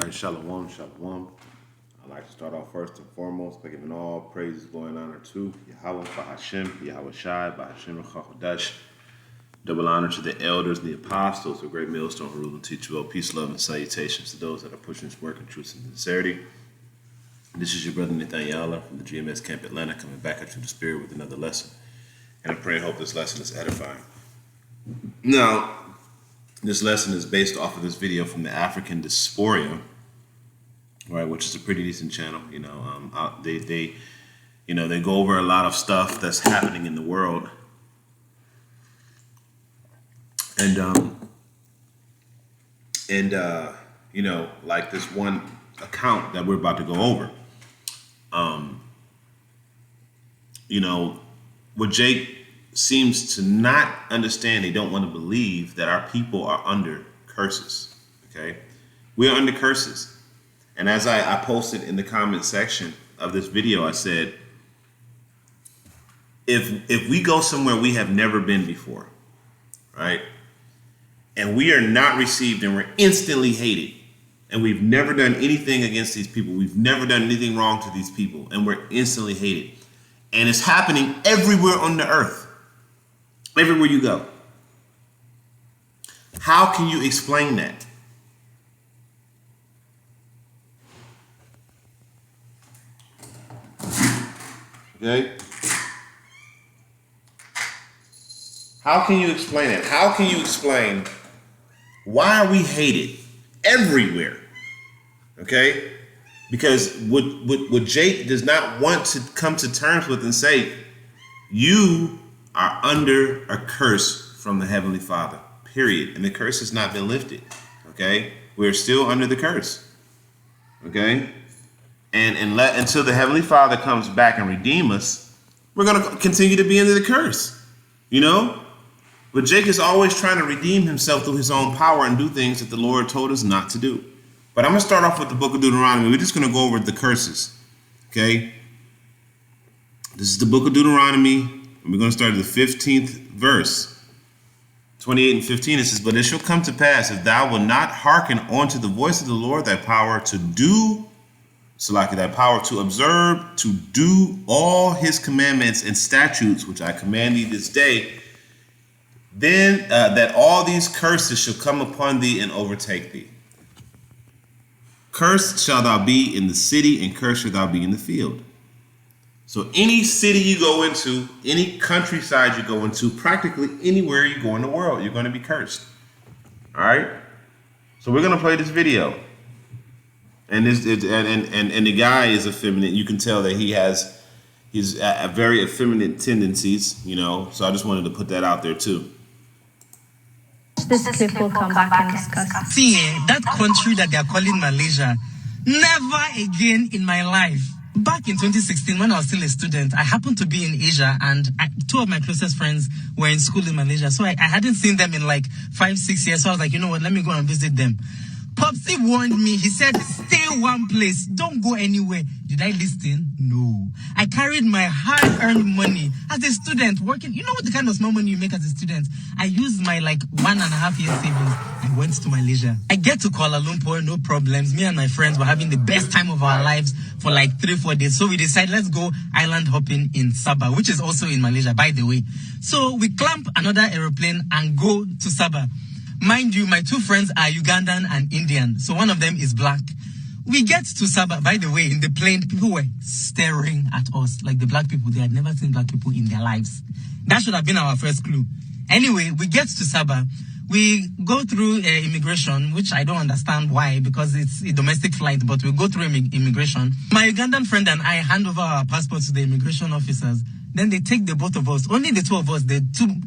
right, shalom, shalom. I'd like to start off first and foremost by giving all praises, glory, and honor to Yahweh Bahashem, Yahweh Shai, Bahashem Chachodash. Double honor to the elders and the apostles, the great millstone who rule and teach well. Peace, love, and salutations to those that are pushing this work in truth and sincerity. This is your brother Nathaniel from the GMS Camp Atlanta, coming back at you the spirit with another lesson. And I pray and hope this lesson is edifying. Now, this lesson is based off of this video from the African Diaspora, right, which is a pretty decent channel. They go over a lot of stuff that's happening in the world, and like this one account that we're about to go over. What Jake seems to not understand, they don't want to believe that our people are under curses. Okay, we are under curses. And as I posted in the comment section of this video, I said, if we go somewhere we have never been before, right, and we are not received and we're instantly hated, and we've never done anything against these people, we've never done anything wrong to these people, and we're instantly hated, and it's happening everywhere on the earth, everywhere you go, how can you explain that? Okay? How can you explain it? How can you explain why are we hated everywhere? Okay? Because what Jake does not want to come to terms with and say, you are under a curse from the Heavenly Father, period. And the curse has not been lifted. Okay? We're still under the curse. Okay? And until the Heavenly Father comes back and redeem us, we're going to continue to be under the curse, But Jake is always trying to redeem himself through his own power and do things that the Lord told us not to do. But I'm going to start off with the book of Deuteronomy. We're just going to go over the curses, okay? This is the book of Deuteronomy, and we're going to start at the 15th verse, 28 and 15. It says, "But it shall come to pass, if thou wilt not hearken unto the voice of the Lord thy power to do, thy power to observe, to do all his commandments and statutes, which I command thee this day, then that all these curses shall come upon thee and overtake thee. Cursed shalt thou be in the city, and cursed shalt thou be in the field." So any city you go into, any countryside you go into, practically anywhere you go in the world, you're going to be cursed. All right? So we're going to play this video. And the guy is effeminate. You can tell that he's very effeminate tendencies, So I just wanted to put that out there too. This clip will come back and discuss. See, that country that they are calling Malaysia, never again in my life. Back in 2016, when I was still a student, I happened to be in Asia, and two of my closest friends were in school in Malaysia. So I hadn't seen them in like 5-6 years. So I was like, you know what, let me go and visit them. Popsy warned me. He said, stay one place. Don't go anywhere. Did I listen? No. I carried my hard-earned money as a student working. You know what the kind of small money you make as a student? I used my 1.5 year savings. I went to Malaysia. I get to Kuala Lumpur, no problems. Me and my friends were having the best time of our lives for 3-4 days. So we decided, let's go island hopping in Sabah, which is also in Malaysia, by the way. So we clamp another aeroplane and go to Sabah. Mind you, my two friends are Ugandan and Indian, so one of them is black. We get to Sabah, by the way, in the plane, people were staring at us like the black people. They had never seen black people in their lives. That should have been our first clue. Anyway, we get to Sabah. We go through immigration, which I don't understand why, because it's a domestic flight, but we go through immigration. My Ugandan friend and I hand over our passports to the immigration officers. Then they take the both of us, only the two of us,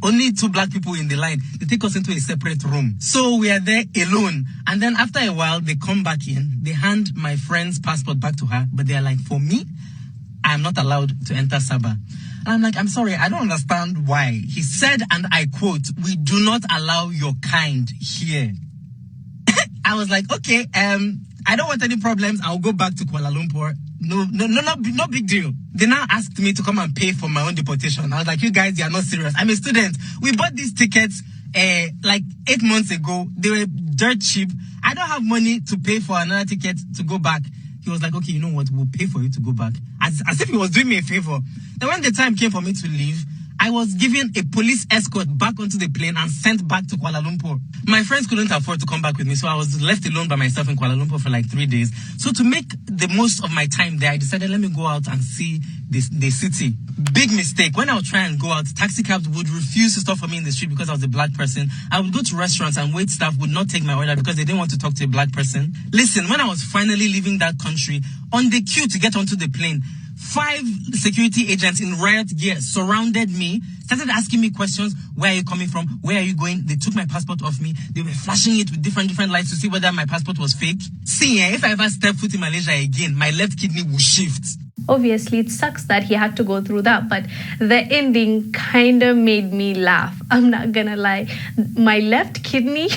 only two black people in the line. They take us into a separate room. So we are there alone. And then after a while, they come back in. They hand my friend's passport back to her. But they are like, for me, I am not allowed to enter Sabah. And I'm like, I'm sorry, I don't understand why. He said, and I quote, "We do not allow your kind here." I was like, okay, I don't want any problems. I'll go back to Kuala Lumpur. No big deal. They now asked me to come and pay for my own deportation. I was like, you guys, you are not serious. I'm a student. We bought these tickets like 8 months ago. They were dirt cheap. I don't have money to pay for another ticket to go back. He was like, okay, you know what? We'll pay for you to go back. As if he was doing me a favor. Then when the time came for me to leave, I was given a police escort back onto the plane and sent back to Kuala Lumpur. My friends couldn't afford to come back with me, so I was left alone by myself in Kuala Lumpur for like 3 days. So to make the most of my time there, I decided, let me go out and see the city. Big mistake. When I would try and go out, taxi cabs would refuse to stop for me in the street because I was a black person. I would go to restaurants and wait staff would not take my order because they didn't want to talk to a black person. Listen, when I was finally leaving that country, on the queue to get onto the plane, 5 security agents in riot gear surrounded me, started asking me questions. Where are you coming from? Where are you going? They took my passport off me. They were flashing it with different lights to see whether my passport was fake. See, if I ever step foot in Malaysia again, my left kidney will shift. Obviously, it sucks that he had to go through that, but the ending kind of made me laugh. I'm not gonna lie. My left kidney,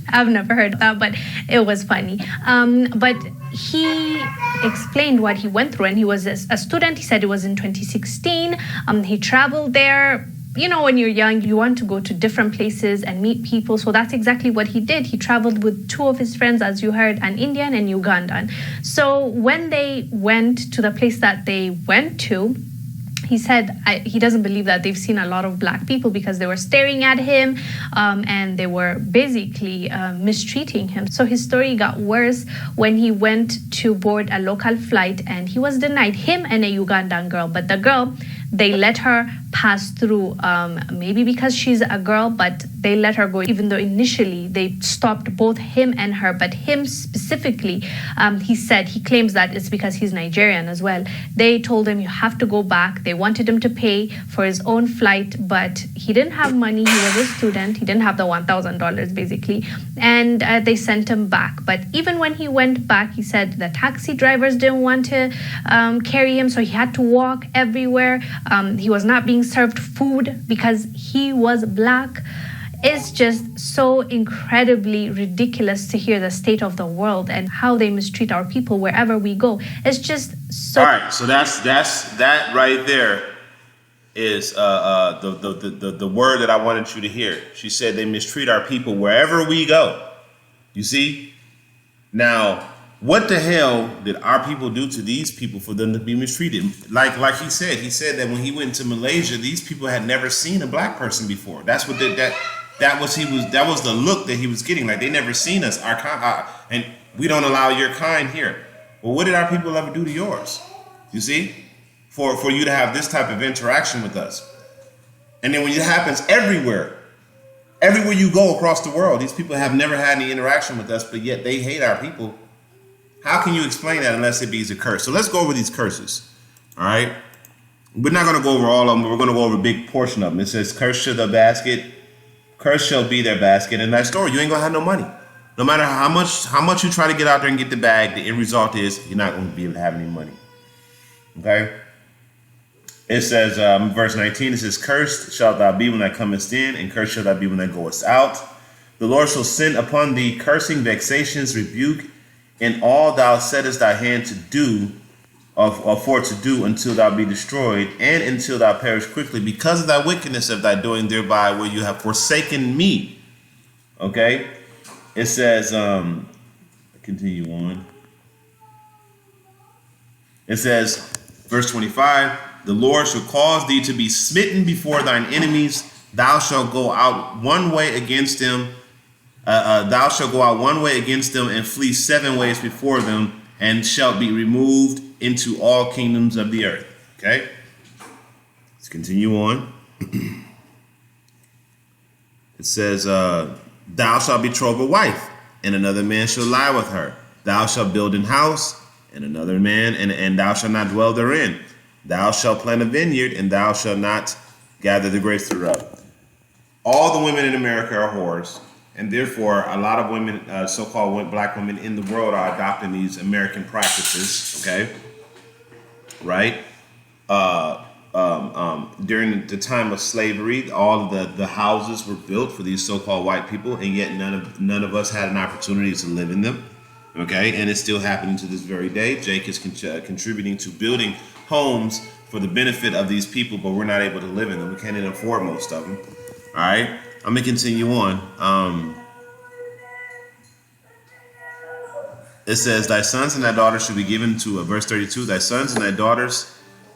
I've never heard of that, but it was funny. But he explained what he went through, and he was a student. He said it was in 2016. He traveled there. You know, when you're young, you want to go to different places and meet people. So that's exactly what he did. He traveled with 2 of his friends, as you heard, an Indian and Ugandan. So when they went to the place that they went to, he said he doesn't believe that they've seen a lot of black people because they were staring at him and they were basically mistreating him. So his story got worse when he went to board a local flight and he was denied, him and a Ugandan girl. But the girl, they let her pass through, maybe because she's a girl, but they let her go, even though initially they stopped both him and her. But him specifically, he claims that it's because he's Nigerian as well. They told him, you have to go back. They wanted him to pay for his own flight, but he didn't have money. He was a student. He didn't have the $1,000 basically. And they sent him back. But even when he went back, he said the taxi drivers didn't want to carry him, so he had to walk everywhere. He was not being served food because he was black. It's just so incredibly ridiculous to hear the state of the world and how they mistreat our people wherever we go. It's just so. All right, so that right there is the word that I wanted you to hear. She said they mistreat our people wherever we go. You see? Now, what the hell did our people do to these people for them to be mistreated? Like he said that when he went to Malaysia, these people had never seen a black person before. That's what that was the look that he was getting. Like, they never seen us, and we don't allow your kind here. Well, what did our people ever do to yours? You see, for you to have this type of interaction with us, and then when it happens everywhere you go across the world, these people have never had any interaction with us, but yet they hate our people. How can you explain that unless it be a curse? So let's go over these curses. All right. We're not going to go over all of them, but we're going to go over a big portion of them. It says, curse shall the basket, curse shall be their basket. In that story, you ain't going to have no money. No matter how much you try to get out there and get the bag, the end result is you're not going to be able to have any money. Okay. It says, verse 19, it says, cursed shalt thou be when thou comest in, and cursed shalt thou be when thou goest out. The Lord shall send upon thee cursing, vexations, rebuke, and all thou settest thy hand to do, or for to do, until thou be destroyed, and until thou perish quickly, because of thy wickedness of thy doing thereby, where you have forsaken me. Okay? It says, continue on. It says, verse 25, the Lord shall cause thee to be smitten before thine enemies. Thou shalt go out one way against them. Thou shalt go out one way against them and flee 7 ways before them, and shalt be removed into all kingdoms of the earth. Okay? Let's continue on. It says, thou shalt betroth a wife, and another man shall lie with her. Thou shalt build an house, and another man, and thou shalt not dwell therein. Thou shalt plant a vineyard, and thou shalt not gather the grapes thereof. All the women in America are whores. And therefore, a lot of women, so-called black women in the world, are adopting these American practices, okay? Right? During the time of slavery, all of the houses were built for these so-called white people, and yet none of us had an opportunity to live in them, okay? And it's still happening to this very day. Jake is contributing to building homes for the benefit of these people, but we're not able to live in them. We can't even afford most of them, all right? I'm gonna continue on. It says, "Thy sons and thy daughters shall be given to," verse 32. "Thy sons and thy daughters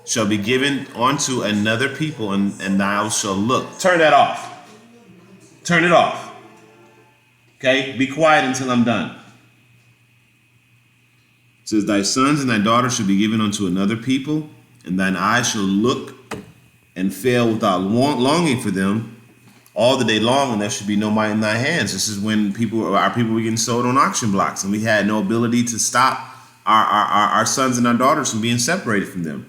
shall be given unto another people, and thou shalt look." Turn that off. Turn it off. Okay, be quiet until I'm done. It says, "Thy sons and thy daughters shall be given unto another people, and thine eyes shall look and fail without longing for them all the day long, and there should be no might in thy hands." This is when our people were getting sold on auction blocks, and we had no ability to stop our sons and our daughters from being separated from them.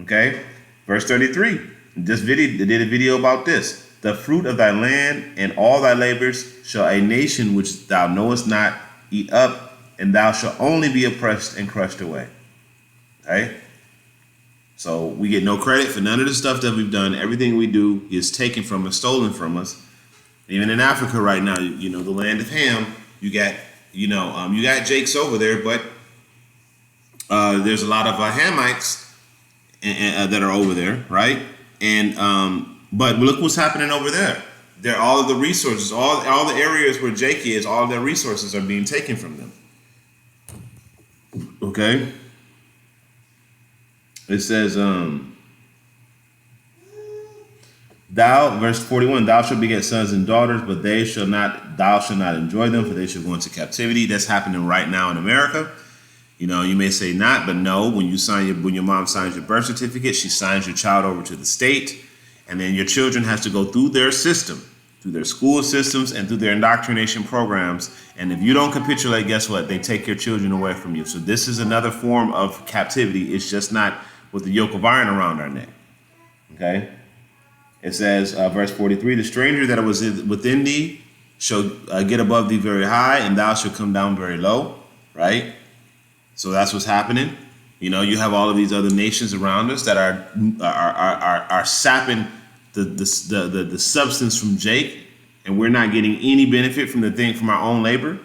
Okay, verse 33. They did a video about this. "The fruit of thy land and all thy labors shall a nation which thou knowest not eat up, and thou shalt only be oppressed and crushed away." Okay? So we get no credit for none of the stuff that we've done. Everything we do is taken from us, stolen from us. Even in Africa right now, you know, the land of Ham, you got Jakes over there, but there's a lot of Hamites that are over there, right? And but look what's happening over there. All of the resources, all the areas where Jake is, all of their resources are being taken from them. Okay. It says, "Thou," verse 41, "thou shalt beget sons and daughters, but thou shalt not enjoy them, for they shall go into captivity." That's happening right now in America. You know, you may say not, but no. When your mom signs your birth certificate, she signs your child over to the state, and then your children has to go through their system, through their school systems, and through their indoctrination programs. And if you don't capitulate, guess what? They take your children away from you. So this is another form of captivity. It's just not with the yoke of iron around our neck. Okay? It says, verse 43, "The stranger that was within thee shall get above thee very high, and thou shalt come down very low." Right? So that's what's happening. You know, you have all of these other nations around us that are sapping the substance from Jake, and we're not getting any benefit from our own labor.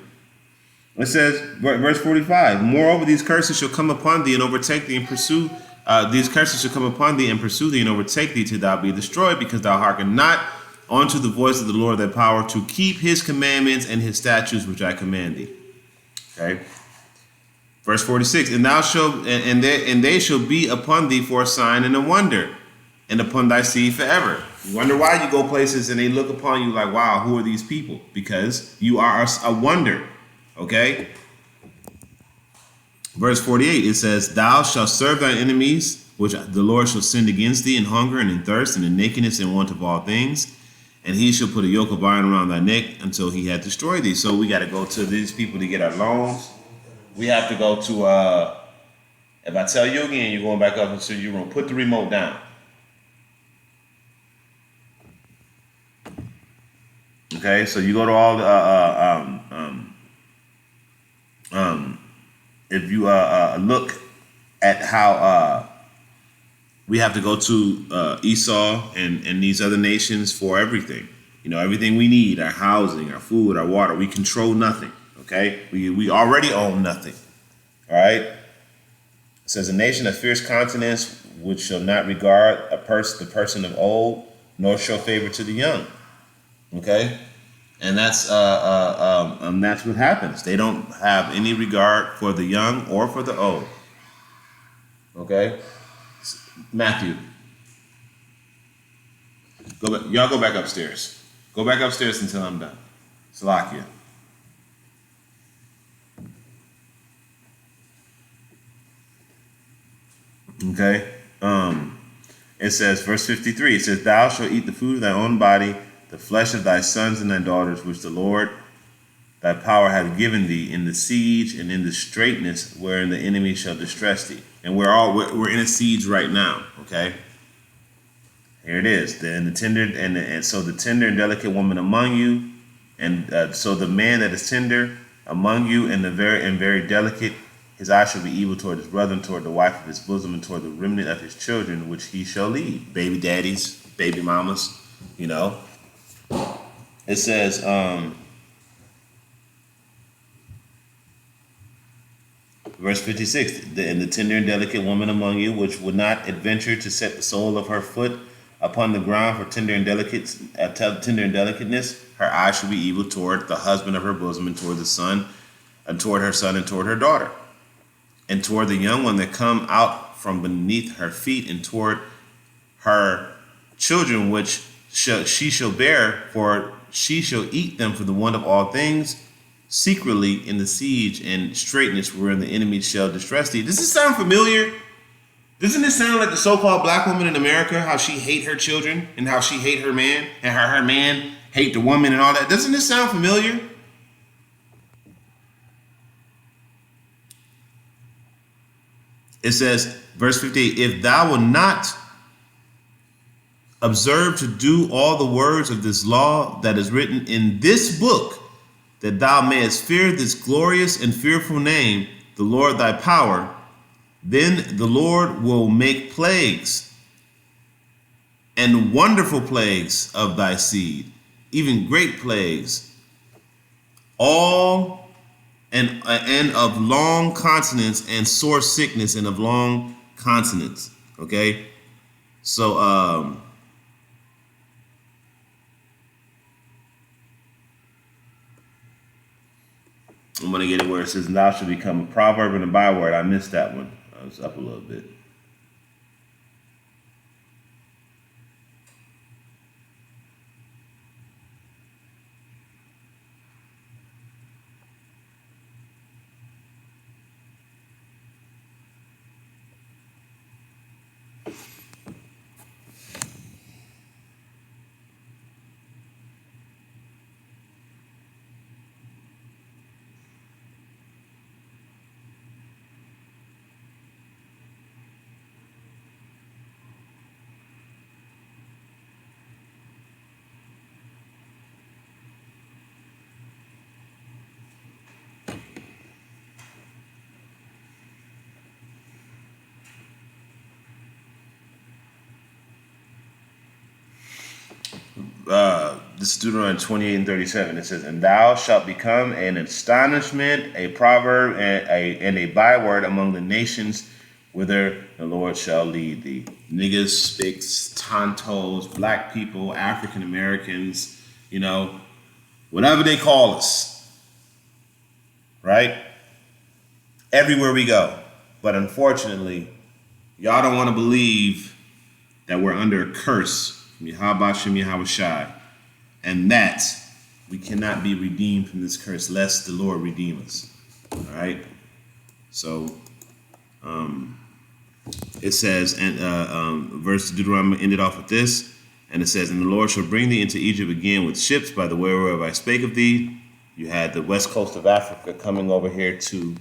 It says, verse 45, "Moreover, these curses shall come upon thee and overtake thee and pursue. These curses shall come upon thee and pursue thee and overtake thee till thou be destroyed, because thou hearken not unto the voice of the Lord thy power to keep his commandments and his statutes which I command thee." Okay. Verse 46, "And thou shalt and they shall be upon thee for a sign and a wonder, and upon thy seed forever." You wonder why you go places and they look upon you like, wow, who are these people? Because you are a wonder. Okay? Verse 48, it says, "Thou shalt serve thine enemies, which the Lord shall send against thee in hunger and in thirst and in nakedness and want of all things. And he shall put a yoke of iron around thy neck until he hath destroyed thee." So we got to go to these people to get our loans. We have to go to, if I tell you again, you're going back up into your room. Put the remote down. Okay, so you go to all the, if you look at how we have to go to Esau and these other nations for everything. You know, everything we need, our housing, our food, our water. We control nothing. Okay, we already own nothing. All right. It says, "A nation of fierce countenance, which shall not regard the person of old, nor show favor to the young." Okay, and that's what happens. They don't have any regard for the young or for the old. Okay, Matthew, go back. Y'all go back upstairs. Go back upstairs until I'm done. Salakia. Okay. It says, verse 53, it says, "Thou shalt eat the food of thy own body, the flesh of thy sons and thy daughters, which the Lord thy power hath given thee in the siege and in the straitness wherein the enemy shall distress thee." And we're in a siege right now. Okay. Here it is. And the tender and so the tender and delicate woman among you, and so the man that is tender among you and very delicate, his eye shall be evil toward his brother, and toward the wife of his bosom, and toward the remnant of his children, which he shall leave. Baby daddies, baby mamas, you know. It says, verse 56, "And the tender and delicate woman among you, which would not adventure to set the sole of her foot upon the ground for tender and delicateness. Her eyes shall be evil toward the husband of her bosom, and toward the son, and toward her son, and toward her daughter, and toward the young one that come out from beneath her feet, and toward her children which she shall bear, for she shall eat them for the want of all things, secretly in the siege and straitness wherein the enemy shall distress thee. Does this sound familiar? Doesn't this sound like the so-called black woman in America, how she hate her children and how she hate her man and how her man hate the woman and all that? Doesn't this sound familiar? It says, verse 58, if thou wilt not observe to do all the words of this law that is written in this book, that thou mayest fear this glorious and fearful name, the Lord thy power, then the Lord will make plagues and wonderful plagues of thy seed, even great plagues, all and of long continence and sore sickness and of long continence. Okay, so I'm going to get it where it says, thou shalt become a proverb and a byword. I missed that one. I was up a little bit. This is Deuteronomy 28 and 37. It says, and thou shalt become an astonishment, a proverb, and a byword among the nations whither the Lord shall lead thee. Niggas, spics, tontos, black people, African Americans, whatever they call us, right? Everywhere we go. But unfortunately, y'all don't want to believe that we're under a curse from Yahweh Shem Yahweh Shai, and that we cannot be redeemed from this curse lest the Lord redeem us. All right. So it says, and verse Deuteronomy ended off with this, and it says, and the Lord shall bring thee into Egypt again with ships by the way whereof I spake of thee. You had the west coast of Africa coming over here to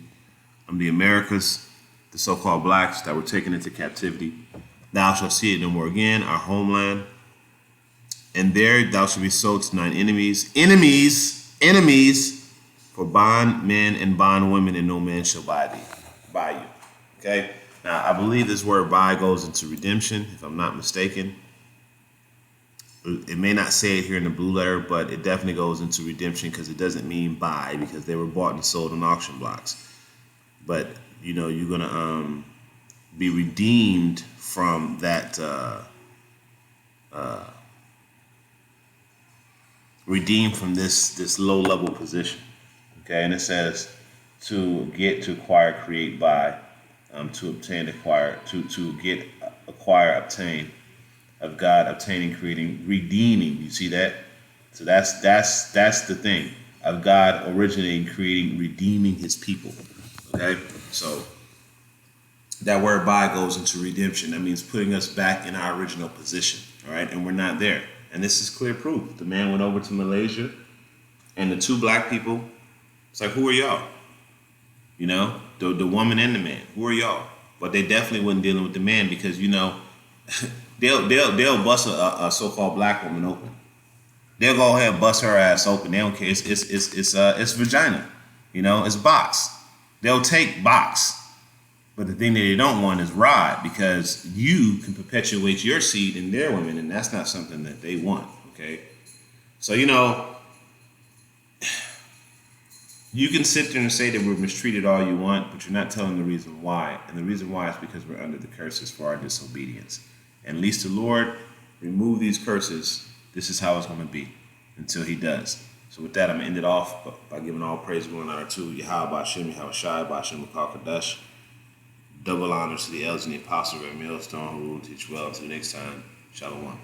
the Americas, the so-called blacks that were taken into captivity. Thou shalt see it no more again, our homeland. And there thou shalt be sold to thine enemies, for bondmen and bondwomen, and no man shall buy you. Okay? Now, I believe this word buy goes into redemption, if I'm not mistaken. It may not say it here in the blue letter, but it definitely goes into redemption because it doesn't mean buy, because they were bought and sold on auction blocks. But, you're going to be redeemed from that redeemed from this low level position. Okay, and it says to get, to acquire, create, buy, to obtain, acquire, to get, acquire, obtain, of God, obtaining, creating, redeeming. You see that? So that's the thing of God originating, creating, redeeming his people. Okay, so that word buy goes into redemption. That means putting us back in our original position. All right, and we're not there. And this is clear proof. The man went over to Malaysia, and the two black people, it's like, who are y'all? The woman and the man, who are y'all? But they definitely wasn't dealing with the man because, they'll bust a so-called black woman open. They'll go ahead and bust her ass open. They don't care. It's vagina. It's box. They'll take box. But the thing that they don't want is rod, because you can perpetuate your seed in their women, and that's not something that they want, okay? So, you can sit there and say that we're mistreated all you want, but you're not telling the reason why. And the reason why is because we're under the curses for our disobedience. And at least the Lord remove these curses, this is how it's going to be until he does. So with that, I'm going to end it off by giving all praise, glory, and honor to Yahweh Ba'Shem, Yahweh Shai, Ba'Shem Makal Double honors to the elders and the apostles of Millstone who will teach well. Until next time, Shalom.